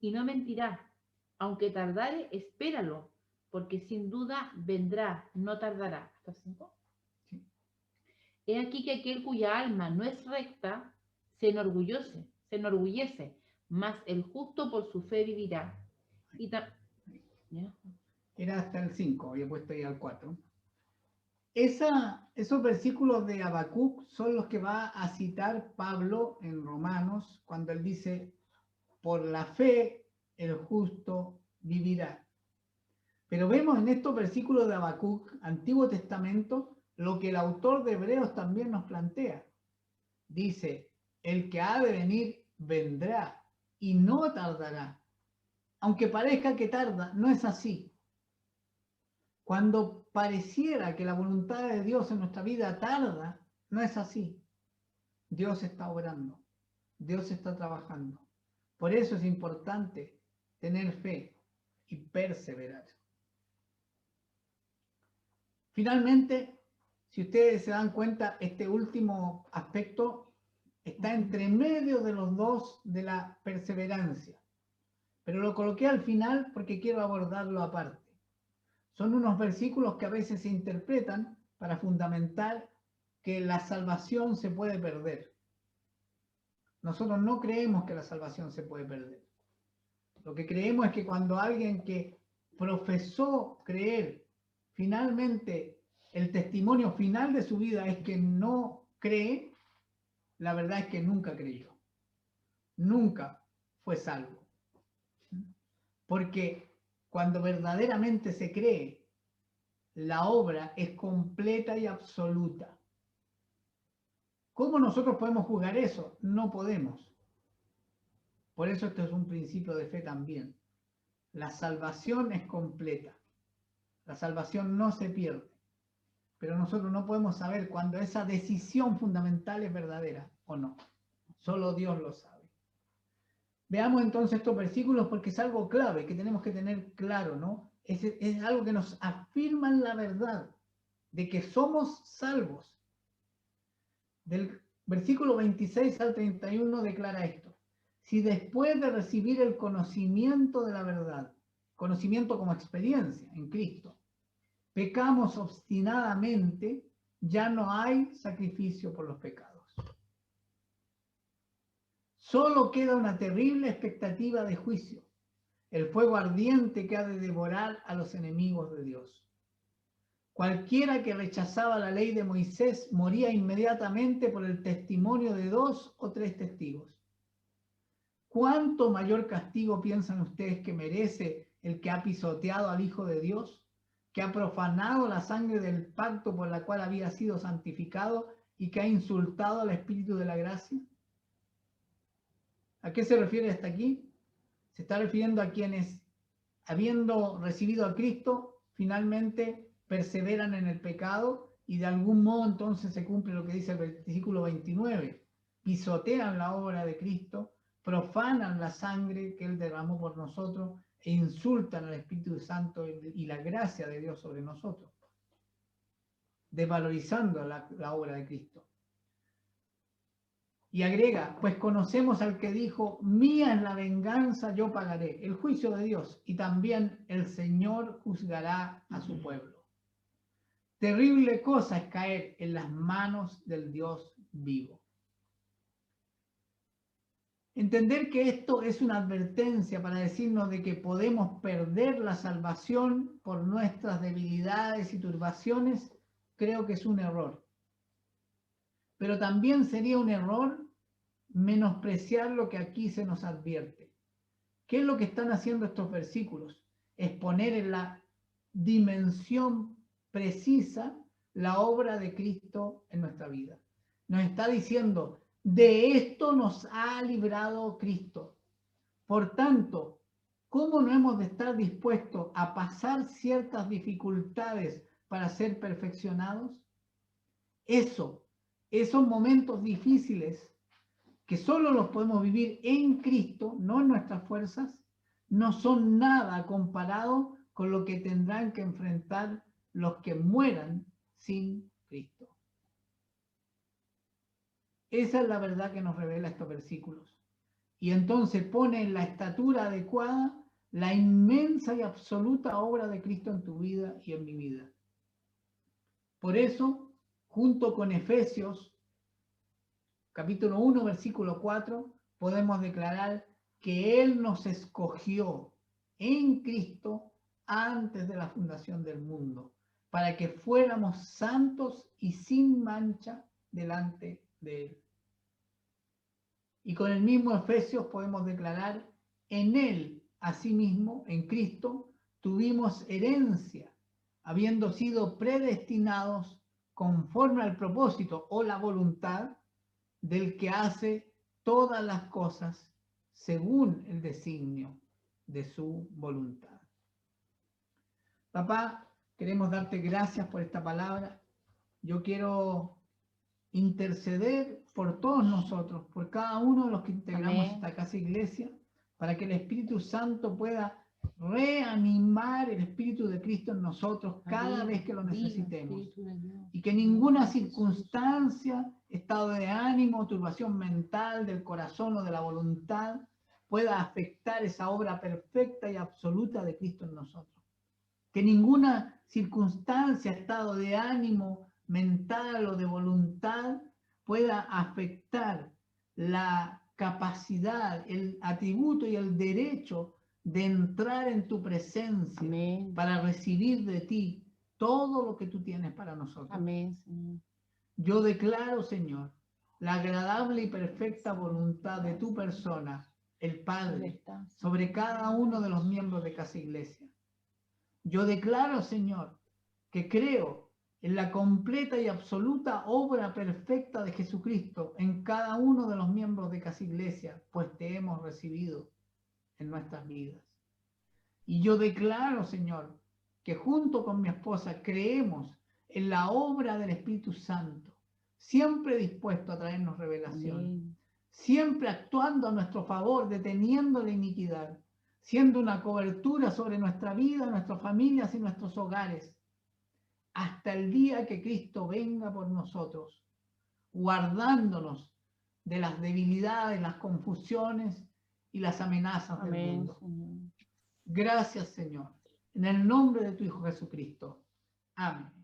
y no mentirá. Aunque tardare, espéralo, porque sin duda vendrá, no tardará. ¿Hasta 5? Sí. He aquí que aquel cuya alma no es recta se enorgullece, mas el justo por su fe vivirá. Y ¿ya? Era hasta el 5, había puesto ahí al 4. Esos versículos de Habacuc son los que va a citar Pablo en Romanos cuando él dice, por la fe el justo vivirá. Pero vemos en estos versículos de Habacuc, Antiguo Testamento, lo que el autor de Hebreos también nos plantea. Dice, el que ha de venir vendrá y no tardará. Aunque parezca que tarda, no es así. Cuando pareciera que la voluntad de Dios en nuestra vida tarda, no es así. Dios está obrando, Dios está trabajando. Por eso es importante tener fe y perseverar. Finalmente, si ustedes se dan cuenta, este último aspecto está entre medio de los dos de la perseverancia. Pero lo coloqué al final porque quiero abordarlo aparte. Son unos versículos que a veces se interpretan para fundamentar que la salvación se puede perder. Nosotros no creemos que la salvación se puede perder. Lo que creemos es que cuando alguien que profesó creer, finalmente el testimonio final de su vida es que no cree, la verdad es que nunca creyó. Nunca fue salvo. Porque cuando verdaderamente se cree, la obra es completa y absoluta. ¿Cómo nosotros podemos juzgar eso? No podemos. Por eso esto es un principio de fe también. La salvación es completa. La salvación no se pierde. Pero nosotros no podemos saber cuando esa decisión fundamental es verdadera o no. Solo Dios lo sabe. Veamos entonces estos versículos porque es algo clave que tenemos que tener claro, ¿no? Es algo que nos afirma la verdad de que somos salvos. Versículo 26 al 31 declara esto. Si después de recibir el conocimiento de la verdad, conocimiento como experiencia en Cristo, pecamos obstinadamente, ya no hay sacrificio por los pecados. Solo queda una terrible expectativa de juicio, el fuego ardiente que ha de devorar a los enemigos de Dios. Cualquiera que rechazaba la ley de Moisés moría inmediatamente por el testimonio de 2 o 3 testigos. ¿Cuánto mayor castigo piensan ustedes que merece el que ha pisoteado al Hijo de Dios, que ha profanado la sangre del pacto por la cual había sido santificado y que ha insultado al Espíritu de la gracia? ¿A qué se refiere hasta aquí? Se está refiriendo a quienes, habiendo recibido a Cristo, finalmente perseveran en el pecado y de algún modo entonces se cumple lo que dice el versículo 29. Pisotean la obra de Cristo, profanan la sangre que Él derramó por nosotros e insultan al Espíritu Santo y la gracia de Dios sobre nosotros, desvalorizando la obra de Cristo. Y agrega, pues conocemos al que dijo, mía es la venganza, yo pagaré, el juicio de Dios, y también el Señor juzgará a su pueblo. Terrible cosa es caer en las manos del Dios vivo. Entender que esto es una advertencia para decirnos de que podemos perder la salvación por nuestras debilidades y turbaciones, creo que es un error. Pero también sería un error menospreciar lo que aquí se nos advierte. ¿Qué es lo que están haciendo estos versículos? Es poner en la dimensión precisa la obra de Cristo en nuestra vida. Nos está diciendo, de esto nos ha librado Cristo. Por tanto, ¿cómo no hemos de estar dispuestos a pasar ciertas dificultades para ser perfeccionados? Esos momentos difíciles que solo los podemos vivir en Cristo, no en nuestras fuerzas, no son nada comparado con lo que tendrán que enfrentar los que mueran sin Cristo. Esa es la verdad que nos revela estos versículos. Y entonces pone en la estatura adecuada la inmensa y absoluta obra de Cristo en tu vida y en mi vida. Por eso, junto con Efesios, capítulo 1, versículo 4, podemos declarar que Él nos escogió en Cristo antes de la fundación del mundo, para que fuéramos santos y sin mancha delante de Él. Y con el mismo Efesios podemos declarar, en Él, asimismo, en Cristo, tuvimos herencia, habiendo sido predestinados conforme al propósito o la voluntad del que hace todas las cosas según el designio de su voluntad. Papá, queremos darte gracias por esta palabra. Yo quiero interceder por todos nosotros, por cada uno de los que integramos esta casa iglesia, para que el Espíritu Santo pueda reanimar el Espíritu de Cristo en nosotros cada vez que lo necesitemos. Y que ninguna circunstancia, estado de ánimo, turbación mental del corazón o de la voluntad pueda afectar esa obra perfecta y absoluta de Cristo en nosotros. Que ninguna circunstancia, estado de ánimo mental o de voluntad pueda afectar la capacidad, el atributo y el derecho de entrar en tu presencia. Amén. Para recibir de ti todo lo que tú tienes para nosotros. Amén, Señor. Yo declaro, Señor, la agradable y perfecta voluntad de tu persona, el Padre, sobre cada uno de los miembros de Casa Iglesia. Yo declaro, Señor, que creo en la completa y absoluta obra perfecta de Jesucristo en cada uno de los miembros de Casa Iglesia, pues te hemos recibido en nuestras vidas. Y yo declaro, Señor, que junto con mi esposa creemos en la obra del Espíritu Santo, siempre dispuesto a traernos revelación, Amén. siempre actuando a nuestro favor, deteniendo la iniquidad, siendo una cobertura sobre nuestra vida, nuestras familias y nuestros hogares, hasta el día que Cristo venga por nosotros, guardándonos de las debilidades, las confusiones y las amenazas del Amén, mundo. Señor. Gracias, Señor. En el nombre de tu Hijo Jesucristo. Amén.